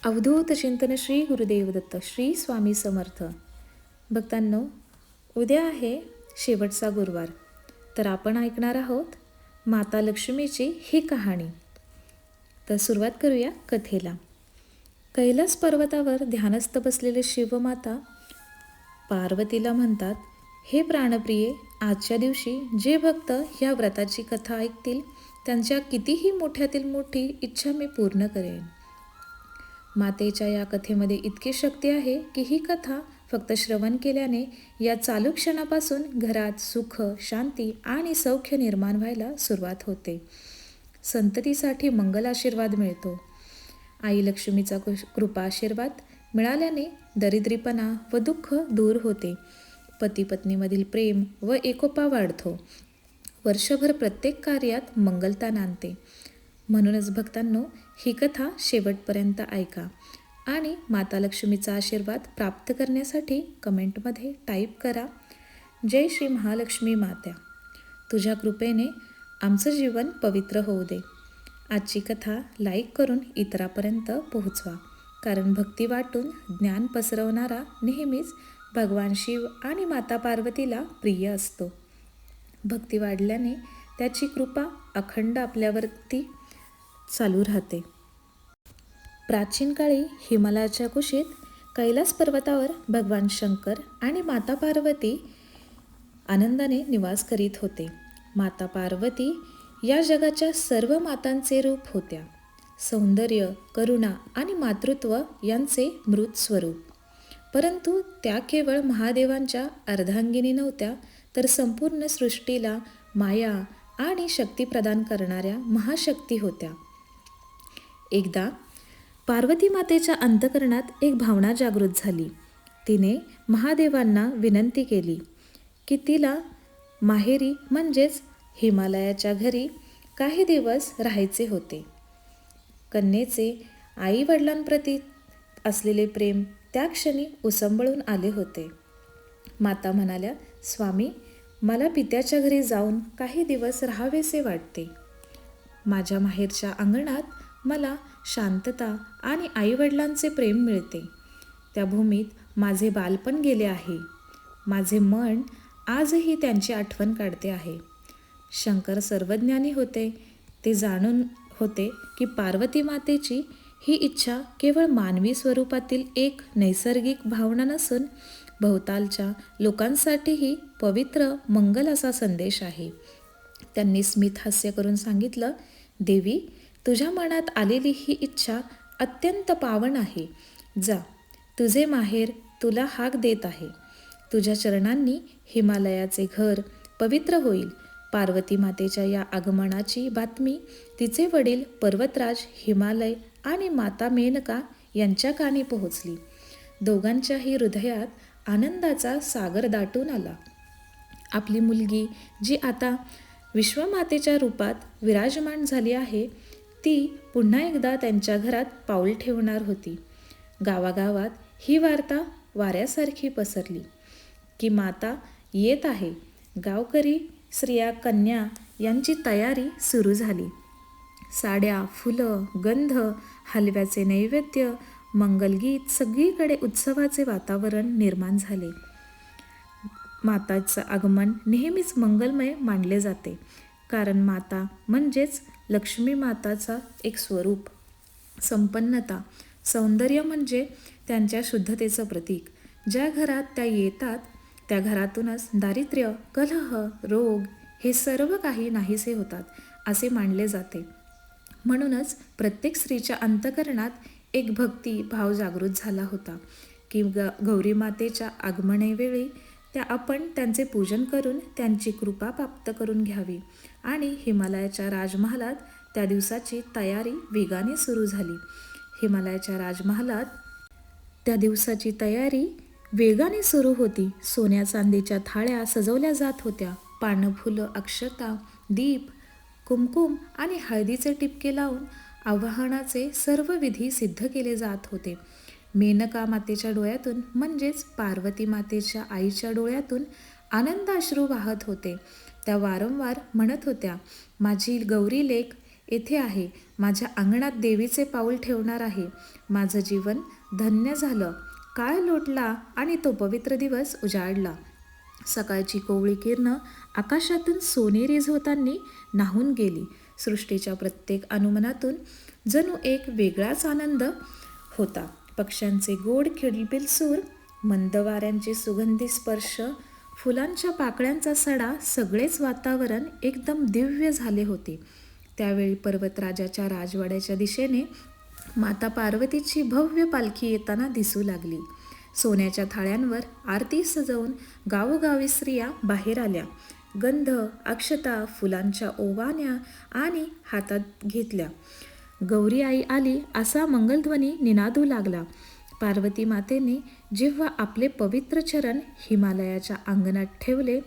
अवधूत चिंतन श्री गुरुदेव दत्त श्री स्वामी समर्थ. भक्तांनो, उद्या आहे शेवटचा गुरुवार. तर आपण ऐकणार आहोत माता लक्ष्मीची ही कहाणी. तर सुरुवात करूया कथेला. कैलास पर्वतावर ध्यानस्थ बसलेले शिवमाता पार्वतीला म्हणतात, हे प्राणप्रिये, आजच्या दिवशी जे भक्त ह्या व्रताची कथा ऐकतील त्यांच्या कितीही मोठ्यातील मोठी इच्छा मी पूर्ण करेन. मातेच्या या कथेमध्ये इतकी शक्ती आहे की ही कथा फक्त श्रवण केल्याने या चालू क्षणापासून घरात सुख, शांती आणि सौख्य निर्माण व्हायला सुरुवात होते. संततीसाठी मंगल आशीर्वाद मिळतो. आई लक्ष्मीचा कृपा आशीर्वाद मिळाल्याने दरिद्रीपणा व दुःख दूर होते. पती पत्नीमधील प्रेम व एकोपा वाढतो. वर्षभर प्रत्येक कार्यात मंगलता नांदते. म्हणूनच भक्तांनो, ही कथा शेवटपर्यंत ऐका आणि माता लक्ष्मीचा आशीर्वाद प्राप्त करण्यासाठी कमेंटमध्ये टाईप करा, जय श्री महालक्ष्मी मात्या. तुझ्या कृपेने आमचं जीवन पवित्र होऊ दे. आजची कथा लाईक करून इतरांपर्यंत पोहोचवा, कारण भक्ती वाटून ज्ञान पसरवणारा नेहमीच भगवान शिव आणि माता पार्वतीला प्रिय असतो. भक्ती वाढल्याने त्याची कृपा अखंड आपल्यावरती चालू राहते. प्राचीन काळी हिमालयाच्या कुशीत कैलास पर्वतावर भगवान शंकर आणि माता पार्वती आनंदाने निवास करीत होते. माता पार्वती या जगाच्या सर्व मातांचे रूप होत्या. सौंदर्य, करुणा आणि मातृत्व यांचे मृत स्वरूप. परंतु त्या केवळ महादेवांच्या अर्धांगिनी नव्हत्या, तर संपूर्ण सृष्टीला माया आणि शक्ती प्रदान करणाऱ्या महाशक्ती होत्या. एकदा पार्वती मातेच्या अंतःकरणात एक भावना जागृत झाली. तिने महादेवांना विनंती केली की तिला माहेरी म्हणजेच हिमालयाच्या घरी काही दिवस राहायचे होते. कन्येचे आई वडिलांप्रती असलेले प्रेम त्या क्षणी उसंबळून आले होते. माता म्हणाल्या, स्वामी, मला पित्याच्या घरी जाऊन काही दिवस राहावेसे वाटते. माझ्या माहेरच्या अंगणात मला शांतता आणि आईवडिलांचे प्रेम मिळते. त्या भूमीत माझे बालपण गेले आहे. माझे मन आजही त्यांची आठवण काढते आहे. शंकर सर्वज्ञानी होते. ते जाणून होते की पार्वती मातेची ही इच्छा केवळ मानवी स्वरूपातील एक नैसर्गिक भावना नसून भोवतालच्या लोकांसाठीही पवित्र मंगल असा संदेश आहे. त्यांनी स्मित हास्य करून सांगितलं, देवी, तुझ्या मनात आलेली ही इच्छा अत्यंत पावन आहे. जा, तुझे माहेर तुला हाक देत आहे. तुझ्या चरणांनी हिमालयाचे घर पवित्र होईल. पार्वती मातेच्या या आगमनाची बातमी तिचे वडील पर्वतराज हिमालय आणि माता मेनका यांच्या कानी पोहोचली. दोघांच्याही हृदयात आनंदाचा सागर दाटून आला. आपली मुलगी, जी आता विश्वमातेच्या रूपात विराजमान झाली आहे, ती पुन्हा एकदा त्यांच्या घरात पाऊल ठेवणार होती. गावागावात ही वार्ता वाऱ्यासारखी पसरली की माता येत आहे. गावकरी, स्त्रिया, कन्या यांची तयारी सुरू झाली. साड्या, फुलं, गंध, हलव्याचे नैवेद्य, मंगलगीत, सगळीकडे उत्सवाचे वातावरण निर्माण झाले. माताचं आगमन नेहमीच मंगलमय मानले जाते, कारण माता म्हणजेच लक्ष्मी माताचा एक स्वरूप. संपन्नता, सौंदर्य म्हणजे त्यांच्या शुद्धतेचं प्रतीक. ज्या घरात त्या येतात त्या घरातूनच दारिद्र्य, कलह, रोग हे सर्व काही नाहीसे होतात असे मानले जाते. म्हणूनच प्रत्येक स्त्रीच्या अंतःकरणात एक भक्ती भाव जागृत झाला होता की गौरी मातेच्या आगमनावेळी आपण त्यांचे पूजन करून त्यांची कृपा प्राप्त करून घ्यावी. आणि हिमालयाच्या राजमहालात त्या दिवसाची तयारी वेगाने सुरू झाली. हिमालयाच्या राजमहालात त्या दिवसाची तयारी वेगाने सुरू होती. सोन्या चांदीच्या थाळ्या सजवल्या जात होत्या. पानं, फुलं, अक्षता, दीप, कुमकुम आणि हळदीचे टिपके लावून आवाहनाचे सर्व विधी सिद्ध केले जात होते. मेनका मातेच्या डोळ्यातून म्हणजेच पार्वती मातेच्या आईच्या डोळ्यातून आनंदाश्रू वाहत होते. त्या वारंवार म्हणत होत्या, माझी गौरी लेक येथे आहे, माझ्या अंगणात देवीचे पाऊल ठेवणार आहे. माझं जीवन धन्य झालं. काळ लोटला आणि तो पवित्र दिवस उजाडला. सकाळची कोवळी किरणं आकाशातून सोनेरी झोतांनी न्हाऊन गेली. सृष्टीच्या प्रत्येक अनुमनातून जणू एक वेगळाच आनंद होता. पक्ष्यांचे गोड किलबिल सूर, मंद वाऱ्यांचे सुगंधी स्पर्श, फुलांच्या पाकळ्यांचा सडा, सगळेच वातावरण एकदम दिव्य झाले होते. त्यावेळी पर्वतराजाच्या राजवाड्याच्या दिशेने माता पार्वतीची भव्य पालखी येताना दिसू लागली. सोन्याच्या थाळ्यांवर आरती सजवून गावोगावी स्त्रिया बाहेर आल्या. गंध, अक्षता, फुलांच्या ओवाळण्या आणि हातात घेतल्या. गौरी आई आली असा मंगलध्वनी निनादू लागला. पार्वती मातेने जेव्हा आपले पवित्र चरण हिमालयाच्या अंगणात ठेवले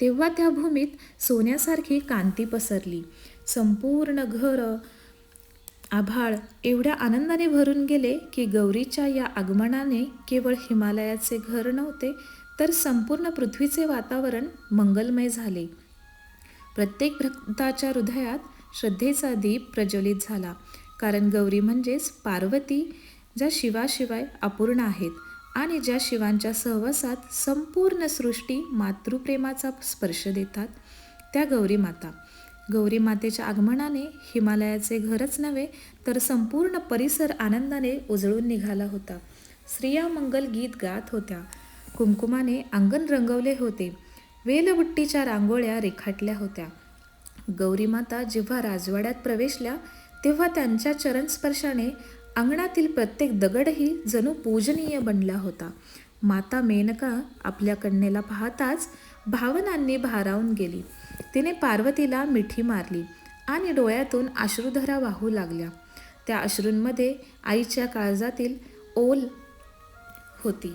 तेव्हा त्या भूमीत सोन्यासारखी कांती पसरली. संपूर्ण घर आभाळ एवढ्या आनंदाने भरून गेले की गौरीच्या या आगमनाने केवळ हिमालयाचे घर नव्हते तर संपूर्ण पृथ्वीचे वातावरण मंगलमय झाले. प्रत्येक भक्ताच्या हृदयात श्रद्धेचा दीप प्रज्वलित झाला. कारण गौरी म्हणजेच पार्वती, ज्या शिवाशिवाय अपूर्ण आहेत आणि ज्या शिवांच्या सहवासात संपूर्ण सृष्टी मातृप्रेमाचा स्पर्श देतात, त्या गौरी माता. गौरी मातेच्या आगमनाने हिमालयाचे घरच नव्हे तर संपूर्ण परिसर आनंदाने उजळून निघाला होता. स्त्रिया मंगल गीत गात होत्या. कुंकुमाने अंगण रंगवले होते. वेलबुट्टीच्या रांगोळ्या रेखाटल्या होत्या. गौरी माता जेव्हा राजवाड्यात प्रवेशल्या तेव्हा त्यांच्या चरणस्पर्शाने अंगणातील प्रत्येक दगडही जणू पूजनीय बनला होता. माता मेनका आपल्या कन्येला पाहताच भावनांनी भारावून गेली. तिने पार्वतीला मिठी मारली आणि डोळ्यातून अश्रुधरा वाहू लागल्या. त्या अश्रूंमध्ये आईच्या काळजातील ओल होती,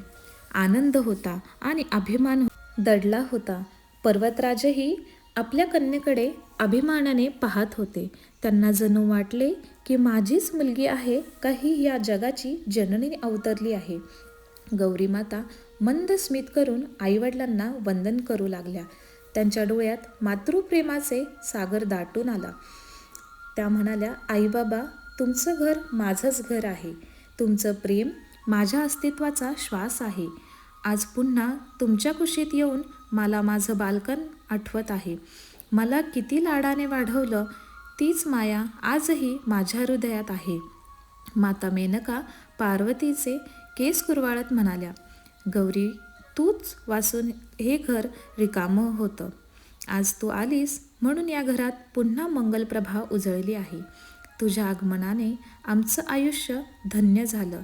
आनंद होता आणि अभिमान दडला होता. पर्वतराजही आपल्या कन्येकडे अभिमानाने पाहत होते. त्यांना जणू वाटले की माझीच मुलगी आहे का ही या जगाची जननी अवतरली आहे. गौरी माता मंद स्मित करून आईवडिलांना वंदन करू लागल्या. त्यांच्या डोळ्यात मातृप्रेमाचे सागर दाटून आला. त्या म्हणाल्या, आई बाबा, तुमचं घर माझंच घर आहे. तुमचं प्रेम माझ्या अस्तित्वाचा श्वास आहे. आज पुन्हा तुमच्या कुशीत येऊन मला माझं बालपण आठवत आहे. मला किती लाडाने वाढवलं तीच माया आजही माझ्या हृदयात आहे. माता मेनका पार्वतीचे केस कुरवाळत म्हणाल्या, गौरी, तूच वाचून हे घर रिकामं होतं. आज तू आलीस म्हणून या घरात पुन्हा मंगलप्रभा उजळली आहे. तुझ्या आगमनाने आमचं आयुष्य धन्य झालं.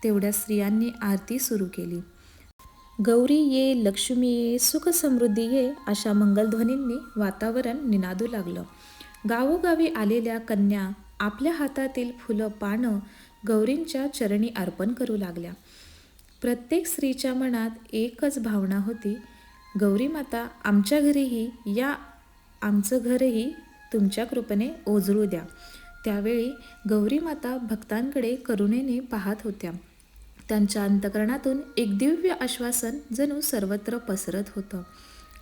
तेवढ्या स्त्रियांनी आरती सुरू केली. गौरी ये, लक्ष्मी ये, सुख समृद्धी ये अशा मंगलध्वनींनी वातावरण निनादू लागलं. गावोगावी आलेल्या कन्या आपल्या हातातील फुलं पानं गौरींच्या चरणी अर्पण करू लागल्या. प्रत्येक स्त्रीच्या मनात एकच भावना होती, गौरी माता, आमच्या घरीही या, आमचं घरही तुमच्या कृपेने ओजळू द्या. त्यावेळी गौरी माता भक्तांकडे करुणेने पाहत होत्या. त्यांच्या अंतकरणातून एक दिव्य आश्वासन जणू सर्वत्र पसरत होतं.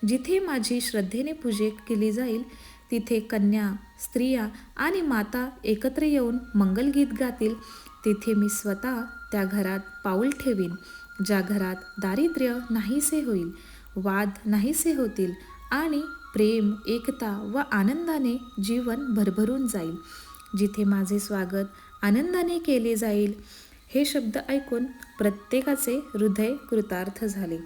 जिथे माझी श्रद्धेने पूजा केली जाईल तिथे कन्या, स्त्रिया आणि माता एकत्र येऊन मंगलगीत गातील. तिथे मी स्वतः त्या घरात पाऊल ठेवीन, ज्या घरात दारिद्र्य नाहीसे होईल, वाद नाहीसे होतील आणि प्रेम, एकता व आनंदाने जीवन भरभरून जाईल. जिथे माझे स्वागत आनंदाने केले जाईल. हे शब्द ऐकून प्रत्येकाचे हृदय कृतार्थ झाले.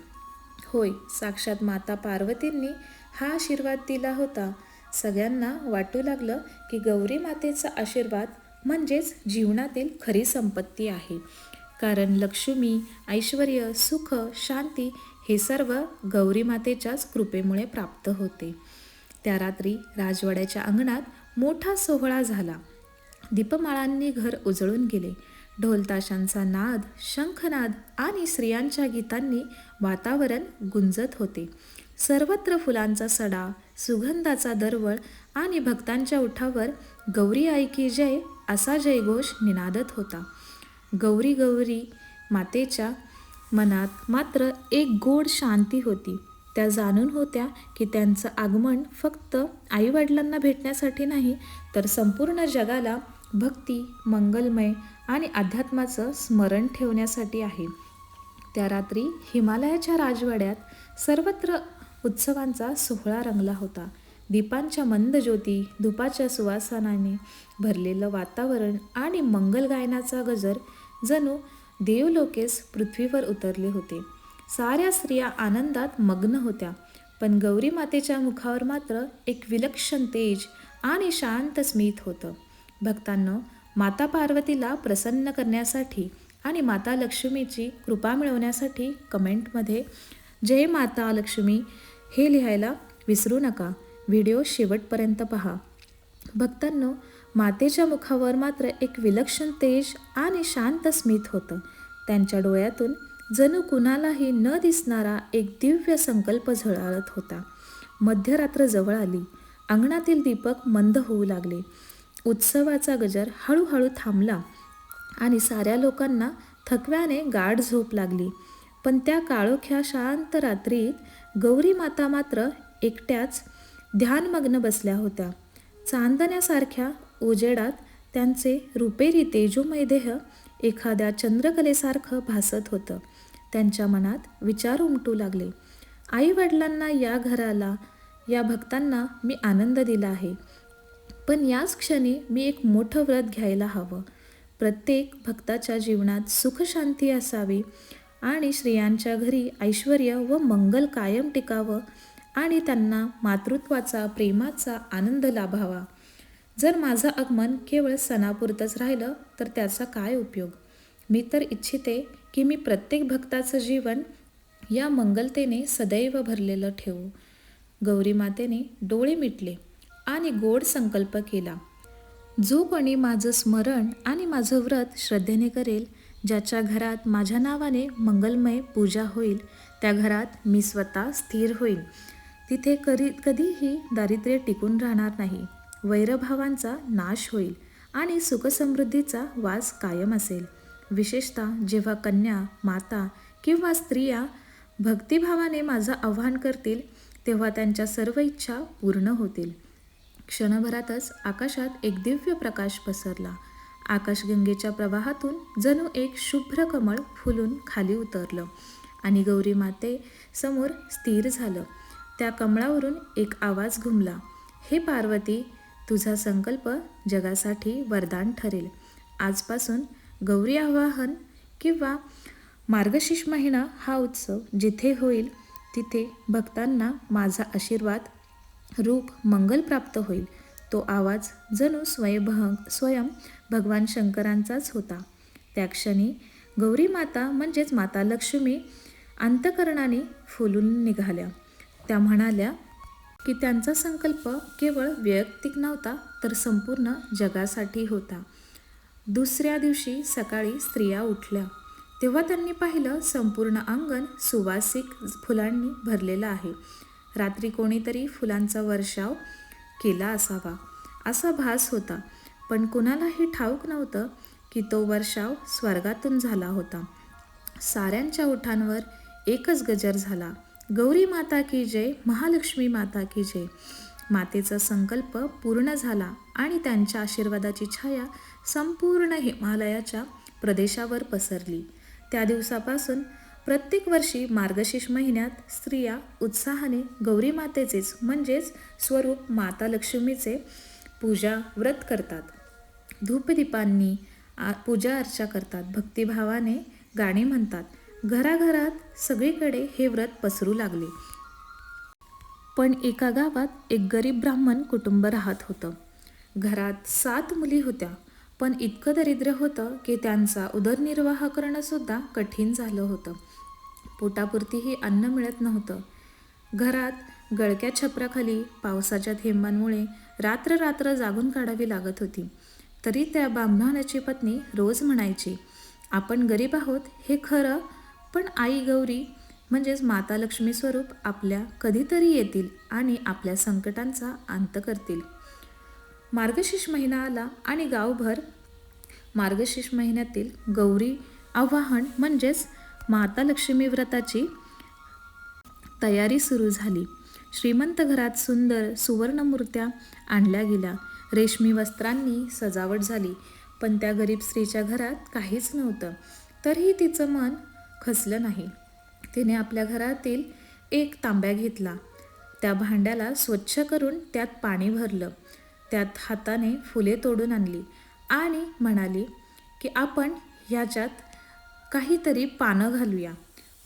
होय, साक्षात माता पार्वतींनी हा आशीर्वाद दिला होता. सगळ्यांना वाटू लागलं की गौरी मातेचा आशीर्वाद म्हणजेच जीवनातील खरी संपत्ती आहे. कारण लक्ष्मी, ऐश्वर्य, सुख, शांती हे सर्व गौरी मातेच्याच कृपेमुळे प्राप्त होते. त्या रात्री राजवाड्याच्या अंगणात मोठा सोहळा झाला. दीपमाळांनी घर उजळून गेले. ढोलताशांचा नाद, शंखनाद आणि स्त्रियांच्या गीतांनी वातावरण गुंजत होते. सर्वत्र फुलांचा सडा, सुगंधाचा दरवळ आणि भक्तांच्या ओठावर गौरी आई की जय असा जयघोष निनादत होता. गौरी मातेच्या मनात मात्र एक गोड शांती होती. त्या जाणून होत्या की त्यांचं आगमन फक्त आईवडिलांना भेटण्यासाठी नाही, तर संपूर्ण जगाला भक्ती, मंगलमय आणि अध्यात्माचं स्मरण ठेवण्यासाठी आहे. त्या रात्री हिमालयाच्या राजवाड्यात सर्वत्र उत्सवांचा सोहळा रंगला होता. दीपांच्या मंद ज्योती, धुपाच्या सुवासनाने भरलेलं वातावरण आणि मंगल गायनाचा गजर जणू देवलोकेस पृथ्वीवर उतरले होते. साऱ्या स्त्रिया आनंदात मग्न होत्या, पण गौरी मातेच्या मुखावर मात्र एक विलक्षण तेज आणि शांत स्मित होतं. भक्तांनो, माता पार्वतीला प्रसन्न करण्यासाठी आणि माता लक्ष्मीची कृपा मिळवण्यासाठी कमेंटमध्ये जय माता लक्ष्मी हे लिहायला विसरू नका. व्हिडिओ शेवटपर्यंत पहा. भक्तांनो, मातेच्या मुखावर मात्र एक विलक्षण तेज आणि शांत स्मित होतं. त्यांच्या डोळ्यातून जणू कुणालाही न दिसणारा एक दिव्य संकल्प झळाळत होता. मध्यरात्र जवळ आली. अंगणातील दीपक मंद होऊ लागले. उत्सवाचा गजर हळूहळू थांबला आणि साऱ्या लोकांना थकव्याने गाढ झोप लागली. पण त्या काळोख्या शांत रात्रीत गौरी माता मात्र एकट्याच ध्यानमग्न बसल्या होत्या. चांदण्यासारख्या उजेडात त्यांचे रुपेरी तेजोमय देह एखाद्या चंद्रकलेसारखं भासत होतं. त्यांच्या मनात विचार उमटू लागले. आईवडिलांना, या घराला, या भक्तांना मी आनंद दिला आहे, पण याच क्षणी मी एक मोठं व्रत घ्यायला हवं. प्रत्येक भक्ताच्या जीवनात सुखशांती असावी आणि स्त्रियांच्या घरी ऐश्वर्य व मंगल कायम टिकावं आणि त्यांना मातृत्वाचा, प्रेमाचा आनंद लाभावा. जर माझं आगमन केवळ सणापुरतंच राहिलं तर त्याचा काय उपयोग? मी तर इच्छिते की मी प्रत्येक भक्ताचं जीवन या मंगलतेने सदैव भरलेलं ठेवू. गौरी मातेने डोळे मिटले आणि गोड संकल्प केला. जो कोणी माझं स्मरण आणि माझं व्रत श्रद्धेने करेल, ज्याच्या घरात माझ्या नावाने मंगलमय पूजा होईल, त्या घरात मी स्वतः स्थिर होईल. तिथे कधीही दारिद्र्य टिकून राहणार नाही. वैरभावांचा नाश होईल आणि सुखसमृद्धीचा वास कायम असेल. विशेषतः जेव्हा कन्या, माता किंवा स्त्रिया भक्तिभावाने माझं आवाहन करतील, तेव्हा त्यांच्या सर्व इच्छा पूर्ण होतील. क्षणभरातच आकाशात एक दिव्य प्रकाश पसरला. आकाशगंगेच्या प्रवाहातून जणू एक शुभ्र कमळ फुलून खाली उतरलं आणि गौरी माते समोर स्थिर झालं. त्या कमळावरून एक आवाज घुमला, हे पार्वती, तुझा संकल्प जगासाठी वरदान ठरेल. आजपासून गौरी आवाहन किंवा मार्गशीर्ष महिना हा उत्सव जिथे होईल, तिथे भक्तांना माझा आशीर्वाद रूप मंगल प्राप्त होईल. तो आवाज जणू स्वयं भगवान शंकरांचाच होता. त्या क्षणी गौरी माता म्हणजेच माता लक्ष्मी अंतःकरणाने फुलून निघाल्या. त्या म्हणाल्या की त्यांचा संकल्प केवळ वैयक्तिक नव्हता, तर संपूर्ण जगासाठी होता. दुसऱ्या दिवशी सकाळी स्त्रिया उठल्या तेव्हा त्यांनी पाहिलं, संपूर्ण अंगण सुवासिक फुलांनी भरलेलं आहे. रात्री कोणीतरी फुलांचा वर्षाव केला असावा असा भास होता, पण कुणालाही ठाऊक नव्हतं की तो वर्षाव स्वर्गातून झाला होता. साऱ्यांच्या ओठांवर एकच गजर झाला, गौरी माता की जय, महालक्ष्मी माता की जय. मातेचा संकल्प पूर्ण झाला आणि त्यांच्या आशीर्वादाची छाया संपूर्ण हिमालयाच्या प्रदेशावर पसरली. त्या दिवसापासून प्रत्येक वर्षी मार्गशीर्ष महिन्यात स्त्रिया उत्साहाने गौरी मातेचेच म्हणजेच स्वरूप माता लक्ष्मीचे पूजा व्रत करतात. धूपदीपांनी पूजा अर्चा करतात, भक्तिभावाने गाणी म्हणतात. घराघरात सगळीकडे हे व्रत पसरू लागले. पण एका गावात एक गरीब ब्राह्मण कुटुंब राहत होतं. घरात 7 मुली होत्या, पण इतकं दारिद्र्य होतं की त्यांचा उदरनिर्वाह करणंसुद्धा कठीण झालं होतं. पोटापुरतीही अन्न मिळत नव्हतं. घरात गळक्या छपराखाली पावसाच्या थेंबांमुळे रात्र जागून काढावी लागत होती. तरी त्या ब्राह्मणाची पत्नी रोज म्हणायची, आपण गरीब आहोत हे खरं, पण आई गौरी म्हणजेच माता लक्ष्मी स्वरूप आपल्या कधीतरी येतील आणि आपल्या संकटांचा अंत करतील. मार्गशीर्ष महिना आला आणि गावभर मार्गशीर्ष महिन्यातील गौरी आवाहन म्हणजेच माता लक्ष्मी व्रताची तयारी सुरू झाली. श्रीमंत घरात सुंदर सुवर्णमूर्त्या आणल्या गेल्या. रेशमी वस्त्रांनी सजावट झाली. पण त्या गरीब स्त्रीच्या घरात काहीच नव्हतं. तरीही तिचं मन खचलं नाही. तिने आपल्या घरातील एक तांब्या घेतला. त्या भांड्याला स्वच्छ करून त्यात पाणी भरलं. त्यात हाताने फुले तोडून आणली आणि म्हणाली की आपण ह्याच्यात काहीतरी पानं घालूया.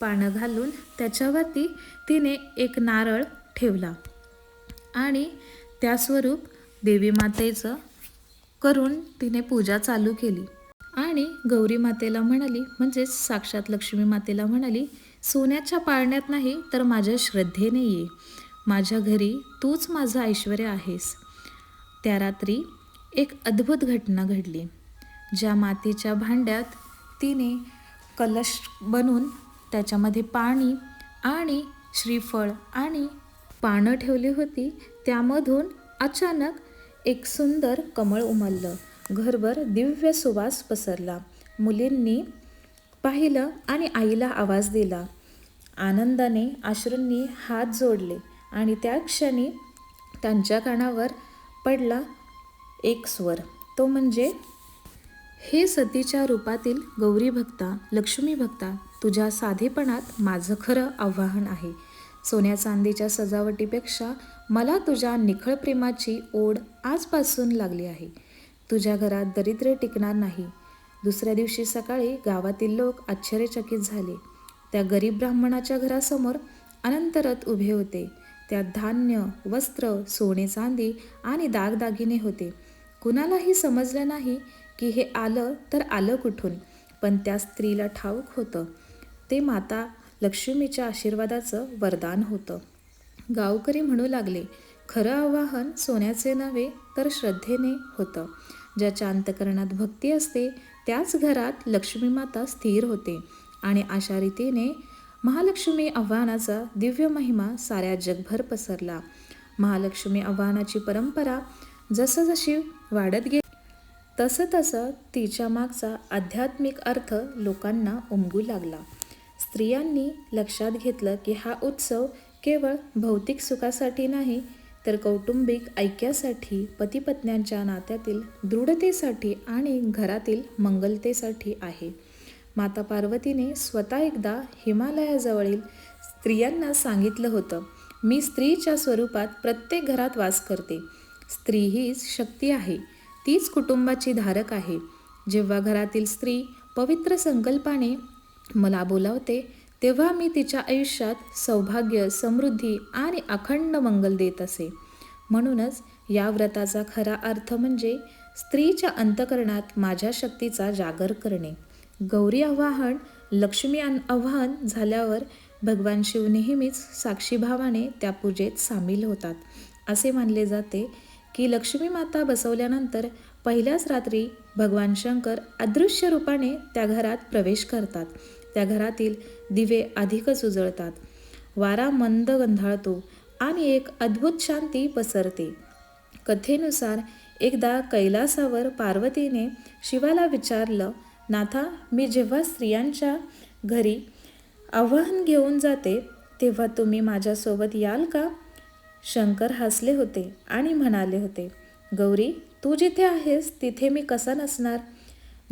पानं घालून त्याच्यावरती तिने एक नारळ ठेवला आणि त्यास्वरूप देवी मातेचं करून तिने पूजा चालू केली. आणि गौरी मातेला म्हणाली, म्हणजेच साक्षात लक्ष्मी मातेला म्हणाली, सोन्याच्या पाळण्यात नाही तर माझ्या श्रद्धेने ये. माझ्या घरी तूच माझं ऐश्वर्य आहेस. त्या रात्री एक अद्भुत घटना घडली. ज्या मातीच्या भांड्यात तिने कलश बनवून त्याच्यामध्ये पाणी आणि श्रीफळ आणि पानं ठेवली होती, त्यामधून अचानक एक सुंदर कमळ उमललं. घरभर दिव्य सुवास पसरला. मुलींनी पाहिलं आणि आईला आवाज दिला. आनंदाने अश्रूंनी हात जोडले आणि त्या क्षणी त्यांच्या कानावर पडला एक स्वर. तो म्हणजे, हे सतीच्या रूपातील गौरी भक्ता, लक्ष्मी भक्ता, तुझ्या साधेपणात माझं खरं आव्हान आहे. सोन्या चांदीच्या सजावटीपेक्षा मला तुझ्या निखळ प्रेमाची ओढ आजपासून लागली आहे. तुझ्या घरात दरिद्र टिकणार नाही. दुसऱ्या दिवशी सकाळी गावातील लोक आश्चर्यचकित झाले. त्या गरीब ब्राह्मणाच्या घरासमोर अनंत रथ उभे होते. त्यात धान्य, वस्त्र, सोने चांदी आणि दागदागिने होते. कुणालाही समजलं नाही की हे आलं तर आलं कुठून, पण त्या स्त्रीला ठाऊक होतं ते माता लक्ष्मीच्या आशीर्वादाचं वरदान होतं. गावकरी म्हणू लागले, खरं आवाहन सोन्याचे नव्हे तर श्रद्धेने होतं. ज्याच्या अंतकरणात भक्ती असते त्याच घरात लक्ष्मी माता स्थिर होते. आणि अशा रीतीने महालक्ष्मी आव्हानाचा दिव्य महिमा साऱ्या जगभर पसरला. महालक्ष्मी आव्हानाची परंपरा जसजशी वाढत गेली तसं तिच्या मागचा आध्यात्मिक अर्थ लोकांना उमगू लागला. स्त्रियांनी लक्षात घेतलं की हा उत्सव केवळ भौतिक सुखासाठी नाही तर कौटुंबिक ऐक्यासाठी, पतिपत्न्यांच्या नात्यातील दृढतेसाठी आणि घरातील मंगलतेसाठी आहे. माता पार्वतीने स्वतः एकदा हिमालयाजवळील स्त्रियांना सांगितलं होतं, मी स्त्रीच्या स्वरूपात प्रत्येक घरात वास करते. स्त्री हीच शक्ती आहे, तीच कुटुंबाची धारक आहे. जेव्हा घरातील स्त्री पवित्र संकल्पाने मला बोलावते तेव्हा मी तिच्या आयुष्यात सौभाग्य, समृद्धी आणि अखंड मंगल देत असे. म्हणूनच या व्रताचा खरा अर्थ म्हणजे स्त्रीच्या अंतकरणात माझ्या शक्तीचा जागर करणे. गौरी आवाहन, लक्ष्मी आवाहन झाल्यावर भगवान शिव नेहमीच साक्षीभावाने त्या पूजेत सामील होतात. असे मानले जाते की लक्ष्मी माता बसवल्यानंतर पहिल्याच रात्री भगवान शंकर अदृश्य रूपाने त्या घरात प्रवेश करतात. त्या घरातील दिवे अधिकच उजळतात, वारा मंद गंधाळतो आणि एक अद्भुत शांती पसरते. कथेनुसार एकदा कैलासावर पार्वतीने शिवाला विचारलं, नाथा, मी जेव्हा स्त्रियांच्या घरी आवाहन घेऊन जाते तेव्हा तुम्ही माझ्यासोबत याल का? शंकर हसले होते आणि म्हणाले होते, गौरी, तू जिथे आहेस तिथे मी कसा नसणार?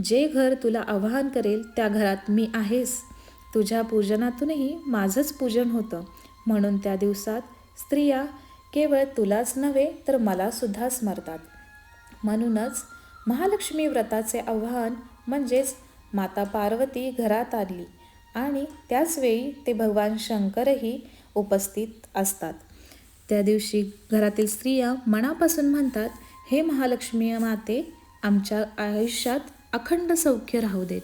जे घर तुला आवाहन करेल त्या घरात मी आहेस. तुझ्या पूजनातूनही माझंच पूजन होतं. म्हणून त्या दिवसात स्त्रिया केवळ तुलाच नव्हे तर मलासुद्धा स्मरतात. म्हणूनच महालक्ष्मी व्रताचे आव्हान म्हणजेच माता पार्वती घरात आली आणि त्याचवेळी ते भगवान शंकरही उपस्थित असतात. त्या दिवशी घरातील स्त्रिया मनापासून म्हणतात, हे महालक्ष्मी माते, आमच्या आयुष्यात अखंड सौख्य राहू देत,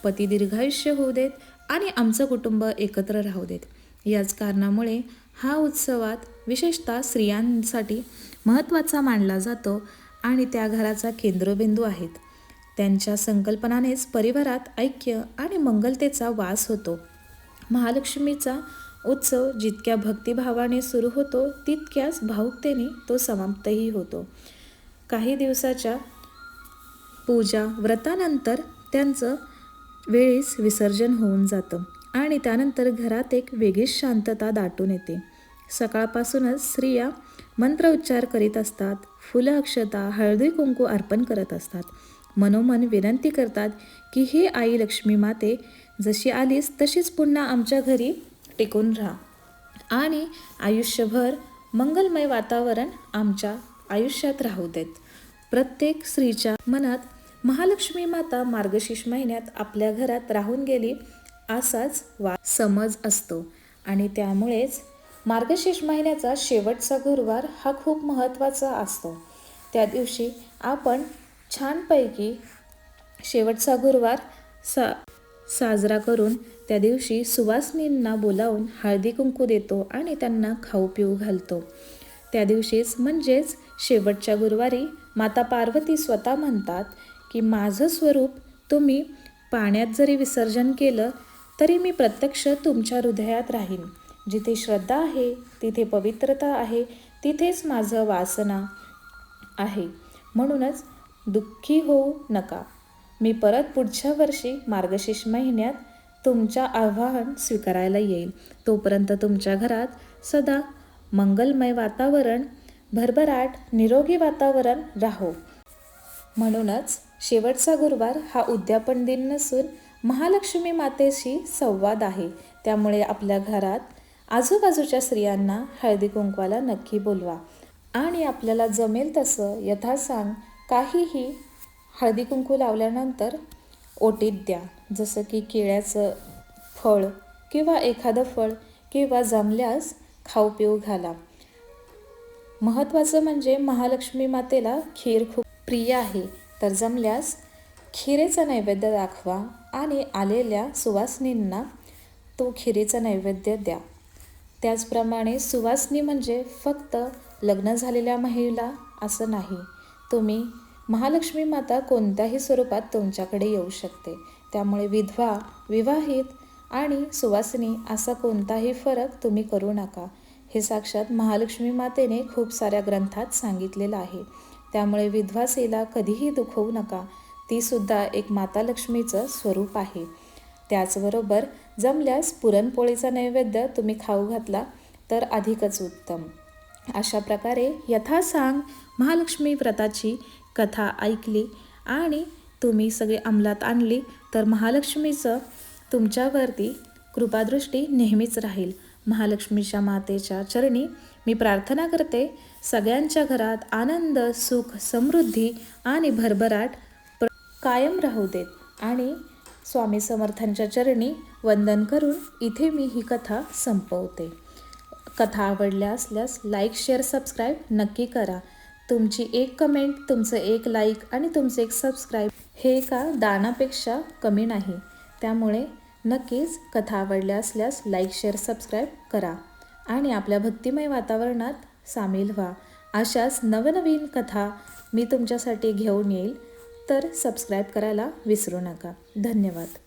पती दीर्घायुष्य होऊ देत आणि आमचं कुटुंब एकत्र राहू देत. याच कारणामुळे हा उत्सवात विशेषतः स्त्रियांसाठी महत्त्वाचा मानला जातो आणि त्या घराचा केंद्रबिंदू आहेत. त्यांच्या संकल्पनानेच परिवारात ऐक्य आणि मंगलतेचा वास होतो. महालक्ष्मीचा उत्सव जितक्या भक्तिभावाने सुरू होतो तितक्याच भावुकतेने तो समाप्तही होतो. काही दिवसाच्या पूजा व्रतानंतर त्यांचं वेळीच विसर्जन होऊन जातं. आणि त्यानंतर घरात एक वेगळीच शांतता दाटून येते. सकाळपासूनच स्त्रिया मंत्र उच्चार करीत असतात, फुलं, अक्षता, हळदी कुंकू अर्पण करत असतात. मनोमन विनंती करतात की हे आई लक्ष्मी माते, जशी आलीस तशीच पुन्हा आमच्या घरी टिकून राहा आणि आयुष्यभर मंगलमय वातावरण आमच्या आयुष्यात राहू देत. प्रत्येक स्त्रीच्या मनात महालक्ष्मी माता मार्गशीर्ष महिन्यात आपल्या घरात राहून गेली असाच समज असतो आणि त्यामुळेच मार्गशीर्ष महिन्याचा शेवटचा गुरुवार हा खूप महत्त्वाचा असतो. त्या दिवशी आपण छानपैकी शेवटचा गुरुवार साजरा करून त्या दिवशी सुवासिनींना बोलावून हळदी कुंकू देतो आणि त्यांना खाऊ पिऊ घालतो. त्या दिवशीच म्हणजेच शेवटच्या गुरुवारी माता पार्वती स्वतः म्हणतात की माझं स्वरूप तुम्ही पाण्यात जरी विसर्जन केलं तरी मी प्रत्यक्ष तुमच्या हृदयात राहीन. जिथे श्रद्धा आहे, तिथे पवित्रता आहे, तिथेच माझं वासना आहे. म्हणूनच दुःखी होऊ नका. मी परत पुढच्या वर्षी मार्गशीर्ष महिन्यात तुमच्या आव्हान स्वीकारायला येईल. तोपर्यंत तुमच्या घरात सदा मंगलमय वातावरण, भरभराट, निरोगी वातावरण राहो. म्हणूनच शेवटचा गुरुवार हा उद्यापन दिन नसून महालक्ष्मी मातेशी संवाद आहे. त्यामुळे आपल्या घरात आजूबाजूच्या स्त्रियांना हळदी कुंकवाला नक्की बोलवा आणि आपल्याला जमेल तसं यथासांग काहीही हळदी कुंकू लावल्यानंतर ओटीत द्या. जसं की केळ्याचं फळ किंवा एखादं फळ किंवा जमल्यास खाऊ पिऊ घाला. महत्त्वाचं म्हणजे महालक्ष्मी मातेला खीर खूप प्रिय आहे, तर जमल्यास खिरेचा नैवेद्य दाखवा आणि आलेल्या सुवासिनींना तो खिरेचा नैवेद्य द्या. त्याचप्रमाणे सुवासिनी म्हणजे फक्त लग्न झालेल्या महिला असं नाही. तुम्ही महालक्ष्मी माता कोणत्याही स्वरूपात तुमच्याकडे येऊ शकते. त्यामुळे विधवा, विवाहित आणि सुवासिनी असा कोणताही फरक तुम्ही करू नका. हे साक्षात महालक्ष्मी मातेने खूप साऱ्या ग्रंथात सांगितलेलं आहे. त्यामुळे विधवा स्त्रीला कधीही दुखवू नका. ती सुद्धा एक माता लक्ष्मीचं स्वरूप आहे. त्याचबरोबर जमल्यास पुरणपोळीचा नैवेद्य तुम्ही खाऊ घातला तर अधिकच उत्तम. अशा प्रकारे यथासांग महालक्ष्मी व्रताची कथा ऐकली आणि तुम्ही सगळी अंमलात आणली तर महालक्ष्मीचं तुमच्यावरती कृपादृष्टी नेहमीच राहील. महालक्ष्मीच्या मातेच्या चरणी मी प्रार्थना करते, सगळ्यांच्या घरात आनंद, सुख, समृद्धी आणि भरभराट कायम राहू देत. आणि स्वामी समर्थांच्या चरणी वंदन करून इथे मी ही कथा संपवते. कथा आवडल्या असल्यास लाईक, शेअर, सबस्क्राईब नक्की करा. तुमची एक कमेंट, तुमचं एक लाईक आणि तुमचं एक सबस्क्राईब हे एका दानापेक्षा कमी नाही. त्यामुळे नक्कीच कथा आवडल्या असल्यास लाईक, शेअर, सबस्क्राईब करा आणि आपल्या भक्तिमय वातावरणात सामील व्हा. अशाच नवनवीन कथा मी तुमच्यासाठी घेऊन येईल, तर सबस्क्राईब करायला विसरू नका. धन्यवाद.